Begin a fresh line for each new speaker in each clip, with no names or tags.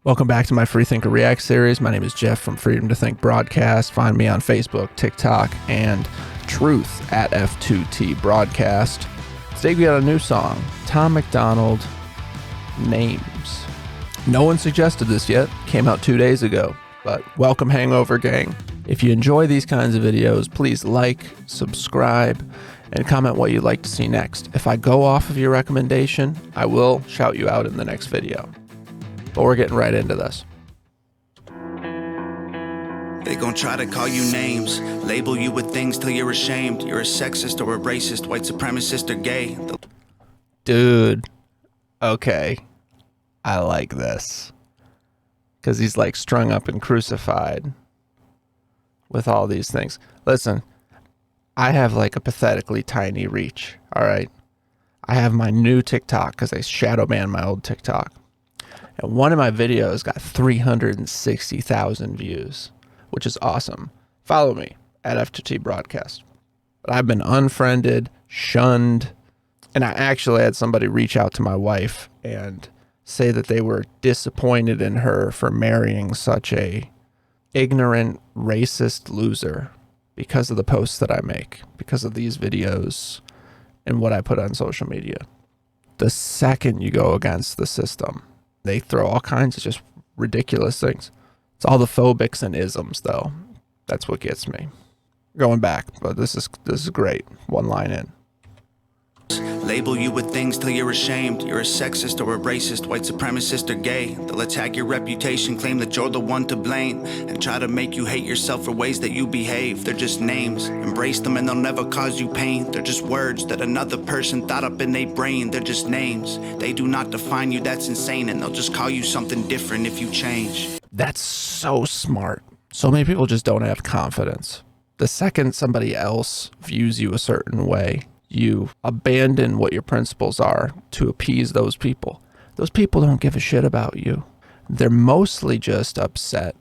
Welcome back to my Freethinker React series. My name is Jeff from Freedom to Think Broadcast. Find me on Facebook, TikTok, and Truth at F2T Broadcast. Today we got a new song, Tom MacDonald, Names. No one suggested this yet. Came out 2 days ago, but welcome Hangovergang. If you enjoy these kinds of videos, please like, subscribe, and comment what you'd like to see next. If I go off of your recommendation, I will shout you out in the next video. But we're getting right into this.
They gon' try to call you names, label you with things till you're ashamed. You're a sexist or a racist, white supremacist or gay.
Dude, okay. I like this. Because he's like strung up and crucified with all these things. Listen, I have like a pathetically tiny reach, all right? I have my new TikTok because I shadow banned my old TikTok. And one of my videos got 360,000 views, which is awesome. Follow me at F2T Broadcast. But I've been unfriended, shunned, and I actually had somebody reach out to my wife and say that they were disappointed in her for marrying such a ignorant, racist loser because of the posts that I make, because of these videos and what I put on social media. The second you go against the system, they throw all kinds of just ridiculous things. It's all the phobics and isms, though. That's what gets me. Going back, but this is great. One line in.
Label you with things till you're ashamed. You're a sexist or a racist, white supremacist or gay. They'll attack your reputation, claim that you're the one to blame, and try to make you hate yourself for ways that you behave. They're just names. Embrace them and they'll never cause you pain. They're just words that another person thought up in their brain. They're just names. They do not define you, that's insane, and they'll just call you something different if you change.
That's so smart. So many people just don't have confidence. The second somebody else views you a certain way, you abandon what your principles are to appease those people. Those people don't give a shit about you. They're mostly just upset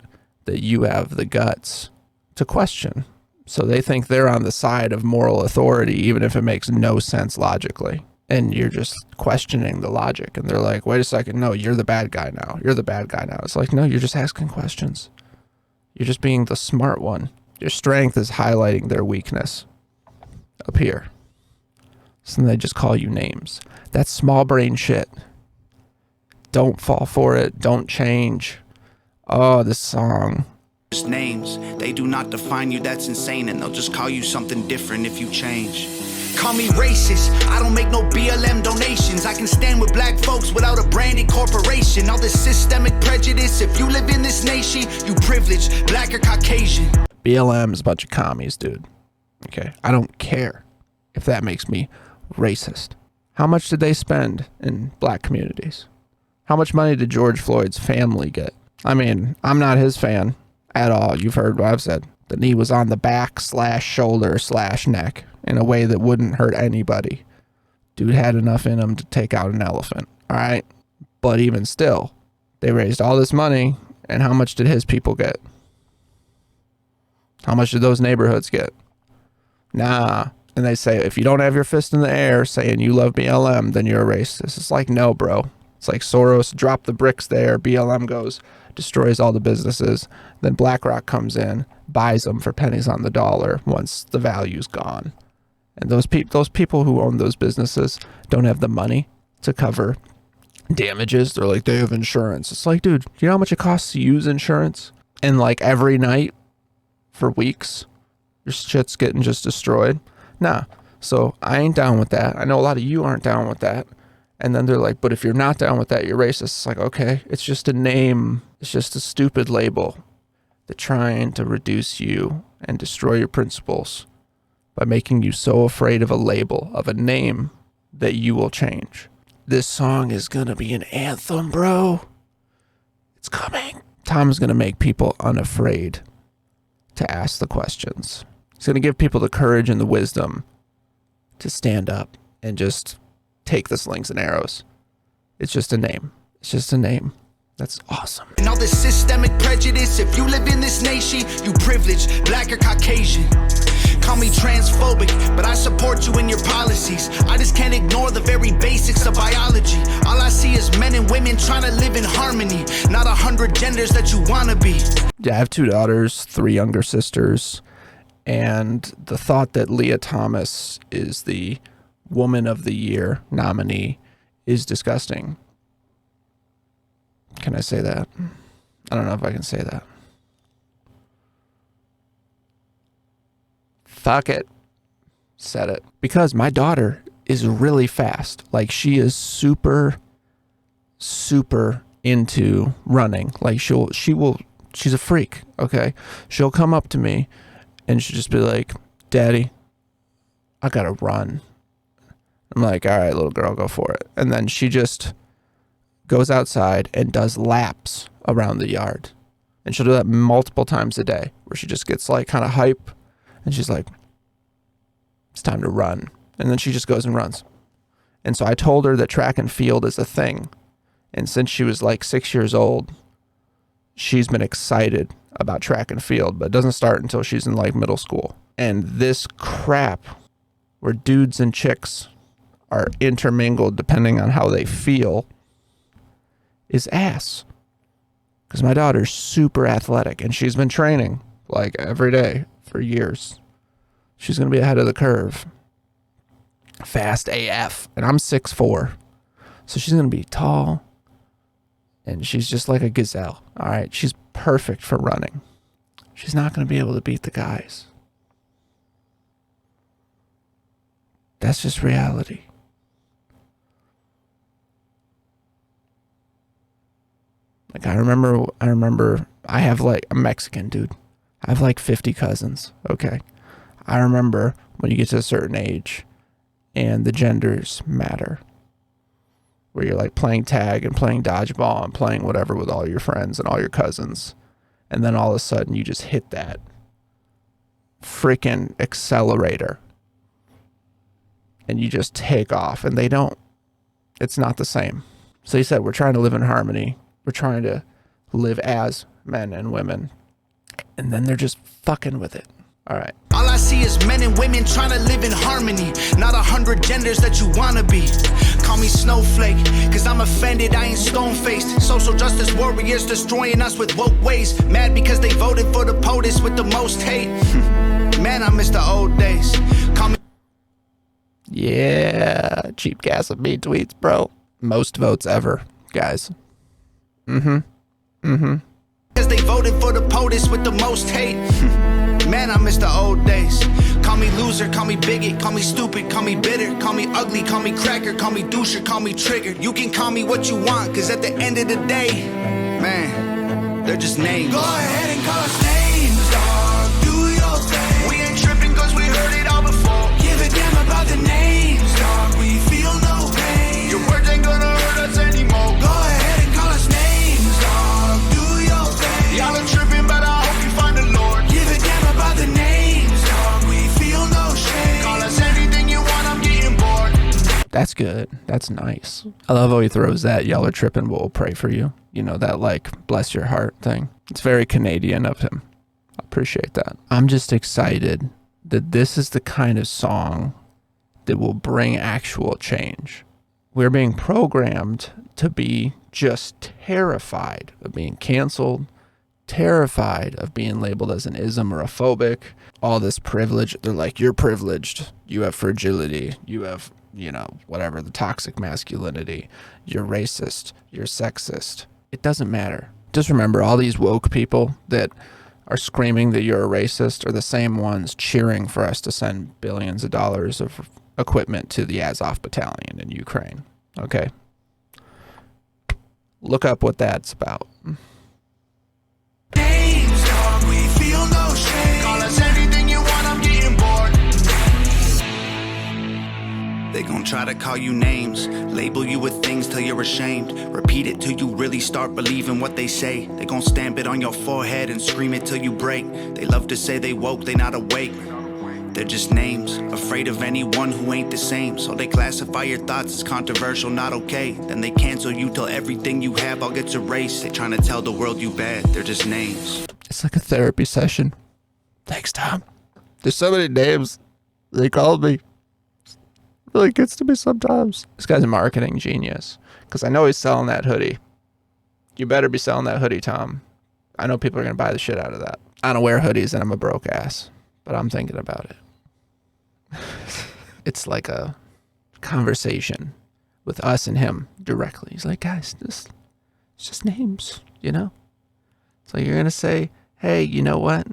that you have the guts to question. So they think they're on the side of moral authority, even if it makes no sense logically. And you're just questioning the logic. And they're like, wait a second, no, you're the bad guy now. You're the bad guy now. It's like, no, you're just asking questions. You're just being the smart one. Your strength is highlighting their weakness up here. So then they just call you names. That's small brain shit. Don't fall for it. Don't change. Oh, this song.
Just names. They do not define you, that's insane, and they'll just call you something different if you change. Call me racist, I don't make no BLM donations. I can stand with black folks without a branded corporation. All this systemic prejudice, if you live in this nation, you privileged, black or Caucasian.
BLM is a bunch of commies, dude. Okay, I don't care if that makes me racist. How much did they spend in black communities? How much money did George Floyd's family get? I mean, I'm not his fan at all. You've heard what I've said. The knee was on the back / shoulder / neck in a way that wouldn't hurt anybody. Dude had enough in him to take out an elephant. All right. But even still, they raised all this money. And how much did his people get? How much did those neighborhoods get? Nah. And they say, if you don't have your fist in the air saying you love BLM, then you're a racist. It's like, no, bro. It's like Soros dropped the bricks there. BLM goes, destroys all the businesses. Then BlackRock comes in, buys them for pennies on the dollar once the value's gone. And those people who own those businesses don't have the money to cover damages. They're like, they have insurance. It's like, dude, you know how much it costs to use insurance? And like every night for weeks, your shit's getting just destroyed. Nah, so I ain't down with that. I know a lot of you aren't down with that. And then they're like, but if you're not down with that, you're racist. It's like, okay, it's just a name. It's just a stupid label. They're trying to reduce you and destroy your principles by making you so afraid of a label, of a name, that you will change. This song is going to be an anthem, bro. It's coming. Tom's going to make people unafraid to ask the questions. He's going to give people the courage and the wisdom to stand up and just take the slings and arrows. It's just a name. It's just a name. That's awesome.
And all this systemic prejudice, if you live in this nation, you privileged, black or Caucasian. Call me transphobic, but I support you in your policies. I just can't ignore the very basics of biology. All I see is men and women trying to live in harmony, not 100 genders that you wanna be.
Yeah, I have 2 daughters, 3 younger sisters, and the thought that Leah Thomas is the Woman of the Year nominee is disgusting. Can I say that? I don't know if I can say that. Fuck it. Said it. Because my daughter is really fast. Like, she is super into running. Like, she's a freak, okay? She'll come up to me and she'll just be like, Daddy, I gotta run. I'm like, all right, little girl, go for it. And then she just goes outside and does laps around the yard. And she'll do that multiple times a day, where she just gets like kind of hype and she's like, it's time to run. And then she just goes and runs. And so I told her that track and field is a thing. And since she was like 6 years old, she's been excited about track and field, but it doesn't start until she's in like middle school. And this crap where dudes and chicks are intermingled depending on how they feel is ass. Because my daughter's super athletic and she's been training like every day for years. She's going to be ahead of the curve. Fast AF. And I'm 6'4". So she's going to be tall. And she's just like a gazelle. All right. She's perfect for running. She's not going to be able to beat the guys. That's just reality. Like, I remember I have like, I'm Mexican, dude. I have like 50 cousins. Okay. I remember when you get to a certain age and the genders matter, where you're like playing tag and playing dodgeball and playing whatever with all your friends and all your cousins. And then all of a sudden you just hit that freaking accelerator and you just take off, and it's not the same. So he said, we're trying to live in harmony. We're trying to live as men and women. And then they're just fucking with it. All right.
All I see is men and women trying to live in harmony, not 100 genders that you wanna be. Call me snowflake, cause I'm offended, I ain't stone-faced. Social justice warriors destroying us with woke ways. Mad because they voted for the POTUS with the most hate. Man, I miss the old days. Call me.
Yeah, cheap gas and me tweets, bro. Most votes ever, guys. Because
they voted for the POTUS with the most hate. Man, I miss the old days. Call me loser, call me bigot, call me stupid, call me bitter, call me ugly, call me cracker, call me doucher, call me triggered. You can call me what you want, cause at the end of the day, man, they're just names. Go ahead and call us names, dog. Do your thing. We ain't tripping cause we heard it all before. Give a damn about the names, dog. We feel no pain. Your words ain't gonna hurt us anymore. Go ahead and call us names, dog. Do your thing. Y'all are tripping, but I hope you find the Lord. Give a damn about the names, dog. We feel no shame. Call us anything you want, I'm getting bored.
that's good. That's nice. I love how he throws that y'all are tripping, but we'll pray for you. You know, that like bless your heart thing. It's very Canadian of him. I appreciate that. I'm just excited that this is the kind of song that will bring actual change. We're being programmed to be just terrified of being canceled, terrified of being labeled as an ism or a phobic, all this privilege. They're like, you're privileged, you have fragility, you have, you know, whatever, the toxic masculinity, you're racist, you're sexist. It doesn't matter. Just remember, all these woke people that are screaming that you're a racist are the same ones cheering for us to send billions of dollars of equipment to the Azov battalion in Ukraine. Okay? Look up what that's about.
Names, dog, we feel no shame. Call us anything you want, I'm getting bored. They gon' try to call you names, label you with things till you're ashamed. Repeat it till you really start believing what they say. They gon' stamp it on your forehead and scream it till you break. They love to say they woke, they not awake. They're just names, afraid of anyone who ain't the same. So they classify your thoughts as controversial, not okay. Then they cancel you till everything you have all gets erased. They trying to tell the world you bad, they're just names.
It's like a therapy session. Thanks, Tom. There's so many names they called me. It really gets to me sometimes. This guy's a marketing genius because I know he's selling that hoodie. You better be selling that hoodie, Tom. I know people are going to buy the shit out of that. I don't wear hoodies and I'm a broke ass, but I'm thinking about it. It's like a conversation with us and him directly. He's like, guys, it's just names, you know? So you're going to say, hey, you know what?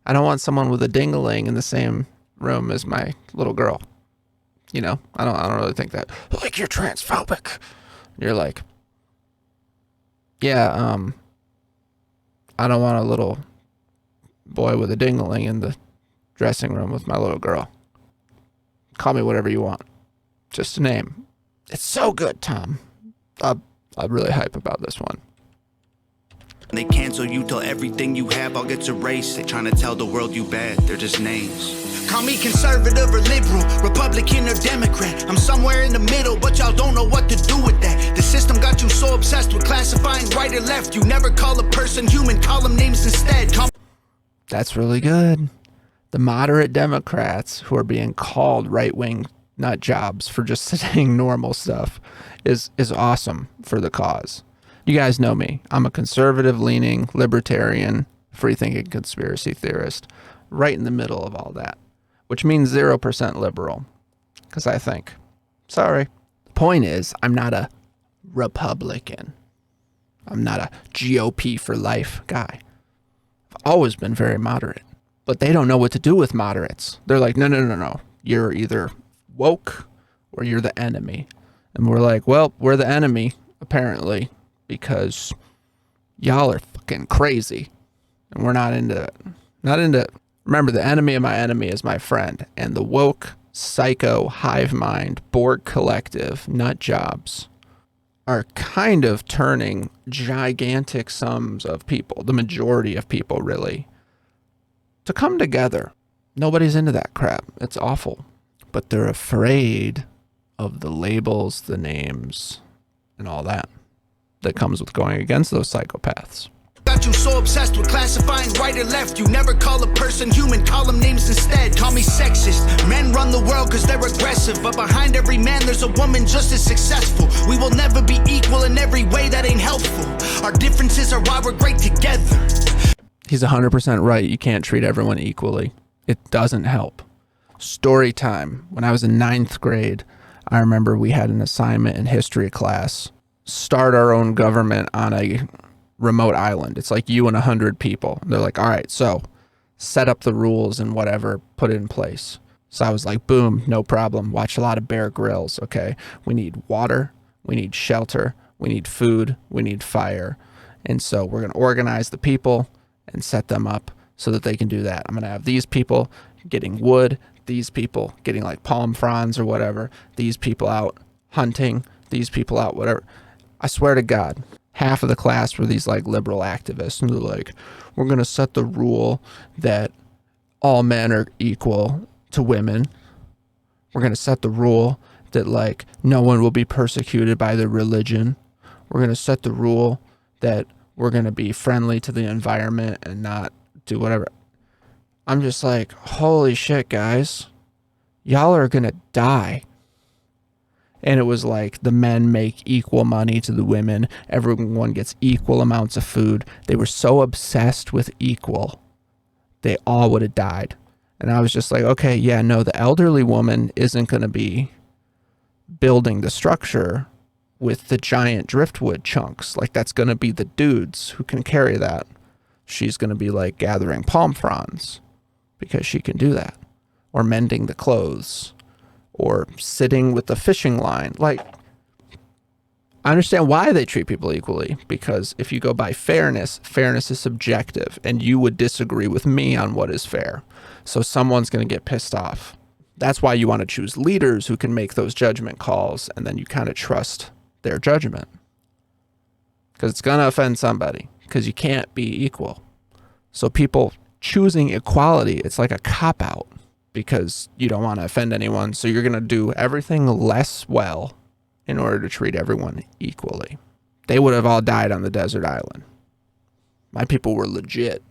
I don't want someone with a ding-a-ling in the same room as my little girl. You know, I don't really think that. Like, you're transphobic. You're like, yeah, I don't want a little boy with a ding-a-ling in the dressing room with my little girl. Call me whatever you want. Just a name. It's so good, Tom. I'm really hype about this one.
They cancel you till everything you have all gets erased. They trying to tell the world you bad, they're just names. Call me conservative or liberal, Republican or Democrat. I'm somewhere in the middle, but y'all don't know what to do with that. The system got you so obsessed with classifying right or left. You never call a person human, call them names instead.
That's really good. The moderate Democrats who are being called right-wing nut jobs for just saying normal stuff is awesome for the cause. You guys know me. I'm a conservative-leaning, libertarian, free-thinking conspiracy theorist, right in the middle of all that, which means 0% liberal, because I think. Sorry. The point is, I'm not a Republican. I'm not a GOP for life guy. I've always been very moderate, but they don't know what to do with moderates. They're like, no. You're either woke or you're the enemy. And we're like, well, we're the enemy, apparently, because y'all are fucking crazy and we're not into it. Remember, the enemy of my enemy is my friend, and the woke, psycho, hive mind, Borg collective, nut jobs are kind of turning gigantic sums of people, the majority of people really, to come together. Nobody's into that crap. It's awful. But they're afraid of the labels, the names, and all that comes with going against those psychopaths.
Got you so obsessed with classifying right or left. You never call a person human, call them names instead. Call me sexist. Men run the world cause they're aggressive, but behind every man there's a woman just as successful. We will never be equal in every way, that ain't helpful. Our differences are why we're great together.
He's 100% right. You can't treat everyone equally. It doesn't help. Story time. When I was in 9th grade, I remember we had an assignment in history class. Start our own government on a remote island. It's like you and 100 people. They're like, all right, so set up the rules and whatever, put it in place. So I was like, boom, no problem. Watch a lot of Bear Grylls, okay? We need water, we need shelter, we need food, we need fire. And so we're going to organize the people and set them up so that they can do that. I'm going to have these people getting wood, these people getting like palm fronds or whatever, these people out hunting, these people out whatever. I swear to God, half of the class were these like liberal activists, and they're like, we're going to set the rule that all men are equal to women. We're going to set the rule that like no one will be persecuted by their religion. We're going to set the rule that we're going to be friendly to the environment and not do whatever. I'm just like, holy shit, guys, y'all are going to die. And it was like the men make equal money to the women. Everyone gets equal amounts of food. They were so obsessed with equal, they all would have died. And I was just like, okay, yeah, no, the elderly woman isn't going to be building the structure with the giant driftwood chunks. Like, that's going to be the dudes who can carry that. She's going to be like gathering palm fronds because she can do that, or mending the clothes, or sitting with the fishing line. Like, I understand why they treat people equally, because if you go by fairness, fairness is subjective, and you would disagree with me on what is fair. So someone's going to get pissed off. That's why you want to choose leaders who can make those judgment calls, and then you kind of trust their judgment. Because it's going to offend somebody, because you can't be equal. So people choosing equality, it's like a cop-out, because you don't want to offend anyone, so you're going to do everything less well in order to treat everyone equally. They would have all died on the desert island. My people were legit.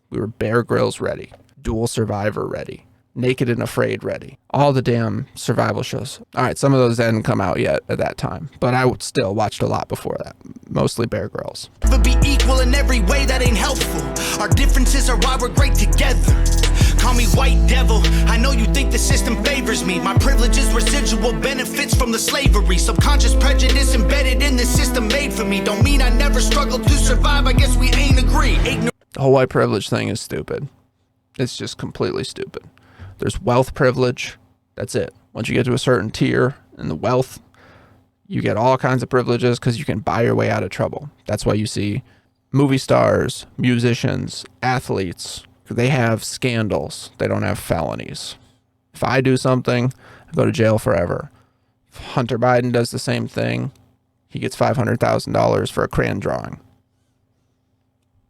We were Bear Grylls ready, dual survivor ready. Naked and Afraid ready. All the damn survival shows. All right, some of those hadn't come out yet at that time, but I still watched a lot before that. Mostly Bear Grylls.
But be equal in every way, that ain't helpful. Our differences are why we're great together. Call me white devil, I know you think the system favors me. My privilege is residual benefits from the slavery. Subconscious prejudice embedded in the system made for me. Don't mean I never struggled to survive, I guess we ain't agree.
The whole white privilege thing is stupid. It's just completely stupid. There's wealth privilege, that's it. Once you get to a certain tier in the wealth, you get all kinds of privileges because you can buy your way out of trouble. That's why you see movie stars, musicians, athletes, they have scandals. They don't have felonies. If I do something, I go to jail forever. If Hunter Biden does the same thing, he gets $500,000 for a crayon drawing.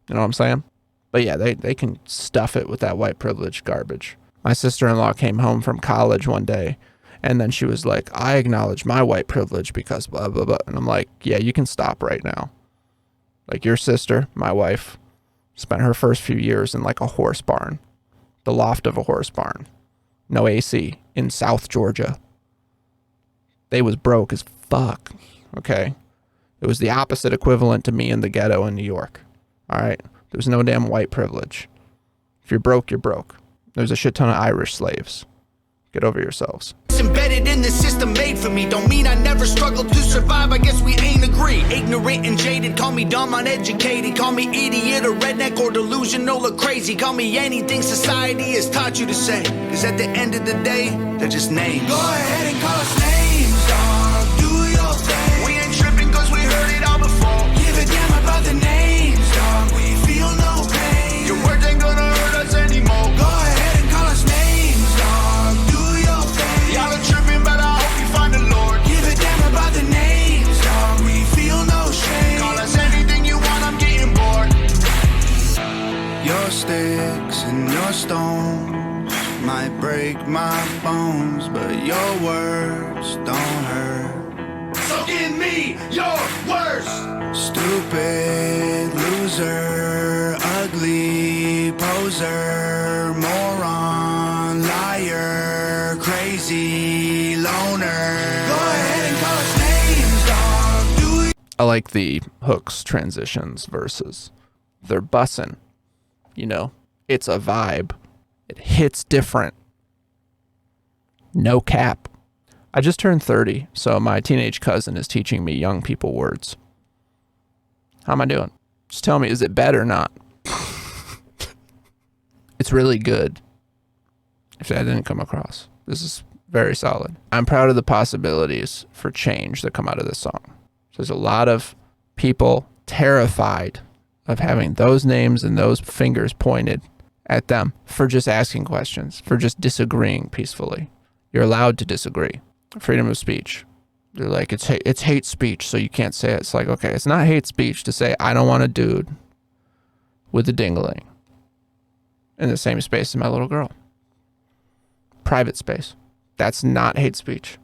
You know what I'm saying? But yeah, they can stuff it with that white privilege garbage. My sister-in-law came home from college one day, and then she was like, I acknowledge my white privilege because blah, blah, blah. And I'm like, yeah, you can stop right now. Like, your sister, my wife, spent her first few years in like a horse barn, the loft of a horse barn, no AC, in South Georgia. They was broke as fuck, okay? It was the opposite equivalent to me in the ghetto in New York, all right? There was no damn white privilege. If you're broke, you're broke. There's a shit ton of Irish slaves. Get over yourselves.
It's embedded in the system made for me. Don't mean I never struggled to survive, I guess we ain't agree. Ignorant and jaded, call me dumb, uneducated. Call me idiot or redneck or delusional or crazy. Call me anything society has taught you to say. Cause at the end of the day, they're just names. Go ahead and call us names, dog. Do your thing. We ain't tripping cause we heard it all before. Give a damn about the names, dog. We feel no pain. Your words ain't gonna hurt us anymore. Go ahead and call us names, dog. Do your thing. Y'all are tripping, but I hope you find the Lord. Give a damn about the names, dog. We feel no shame. Call us anything you want, I'm getting bored. Your sticks and your stones might break my bones, but your words don't hurt. So give me your worst. Stupid loser, ugly poser, moron, liar, crazy loner. Go ahead and call us names, dog. Do it.
I like the hooks, transitions, verses. They're bussin'. You know, it's a vibe. It hits different. No cap. I just turned 30, so my teenage cousin is teaching me young people words. How am I doing? Just tell me, is it bad or not? It's really good. If that didn't come across, this is very solid. I'm proud of the possibilities for change that come out of this song. There's a lot of people terrified of having those names and those fingers pointed at them for just asking questions, for just disagreeing peacefully. You're allowed to disagree. Freedom of speech. They're like, it's hate speech, so you can't say it. It's like, okay, it's not hate speech to say, I don't want a dude with a dingling in the same space as my little girl. Private space. That's not hate speech.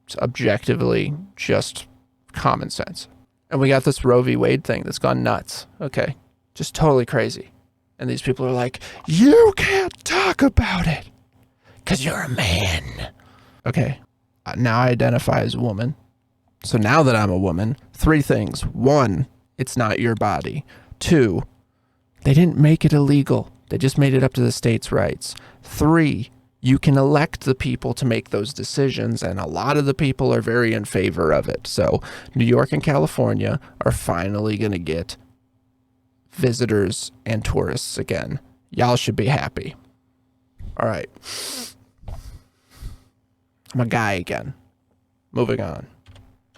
It's objectively just common sense. And we got this Roe v. Wade thing that's gone nuts. Okay. Just totally crazy. And these people are like, you can't talk about it because you're a man. Okay. Now I identify as a woman. So now that I'm a woman, 3 things. 1, it's not your body. 2, they didn't make it illegal. They just made it up to the states' rights. 3, you can elect the people to make those decisions, and a lot of the people are very in favor of it. So New York and California are finally going to get visitors and tourists again. Y'all should be happy. All right. I'm a guy again. Moving on.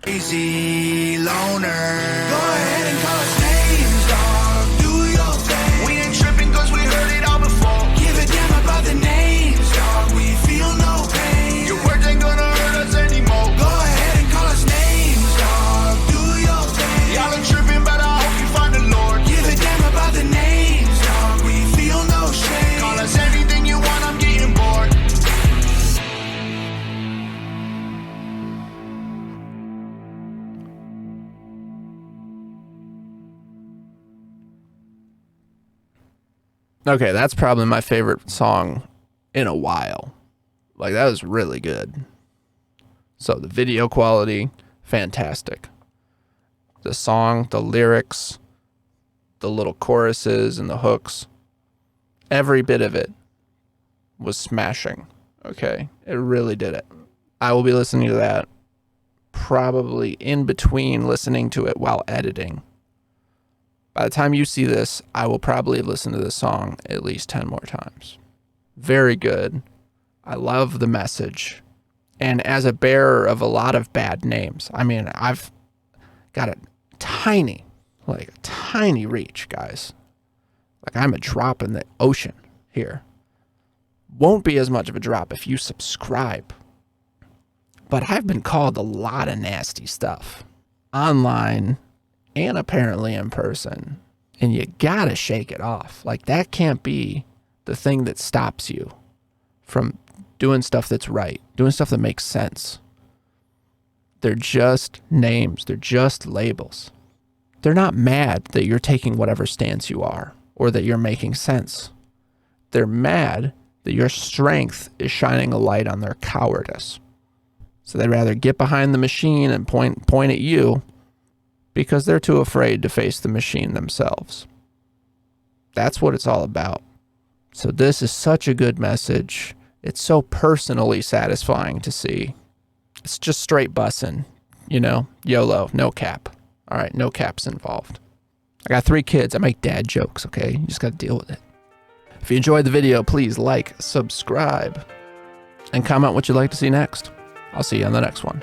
Crazy loner. Go ahead and call us names, dog. Do your thing. We ain't tripping cause we heard it all before. Give a damn about the names, dog. We feel no pain. Your words ain't gonna hurt us anymore. Go ahead and call us names, dog. Do your thing. Y'all are tripping, but I hope you find the Lord. Give a damn about the names, dog. We feel no shame. Call us anything you want, I'm getting bored.
Okay, that's probably my favorite song in a while. Like, that was really good. So the video quality, fantastic. The song, the lyrics, the little choruses and the hooks, every bit of it was smashing. Okay, it really did it. I will be listening to that probably in between listening to it while editing. By the time you see this, I will probably listen to this song at least 10 more times. Very good. I love the message. And as a bearer of a lot of bad names, I mean, I've got a tiny reach, guys. Like, I'm a drop in the ocean here. Won't be as much of a drop if you subscribe. But I've been called a lot of nasty stuff online and apparently in person. And you gotta shake it off. Like, that can't be the thing that stops you from doing stuff that's right, doing stuff that makes sense. They're just names. They're just labels. They're not mad that you're taking whatever stance you are or that you're making sense. They're mad that your strength is shining a light on their cowardice. So they'd rather get behind the machine and point at you because they're too afraid to face the machine themselves. That's what it's all about. So this is such a good message. It's so personally satisfying to see. It's just straight bussin', you know, YOLO, no cap. All right, no caps involved. I got 3 kids. I make dad jokes, okay? You just got to deal with it. If you enjoyed the video, please like, subscribe, and comment what you'd like to see next. I'll see you on the next one.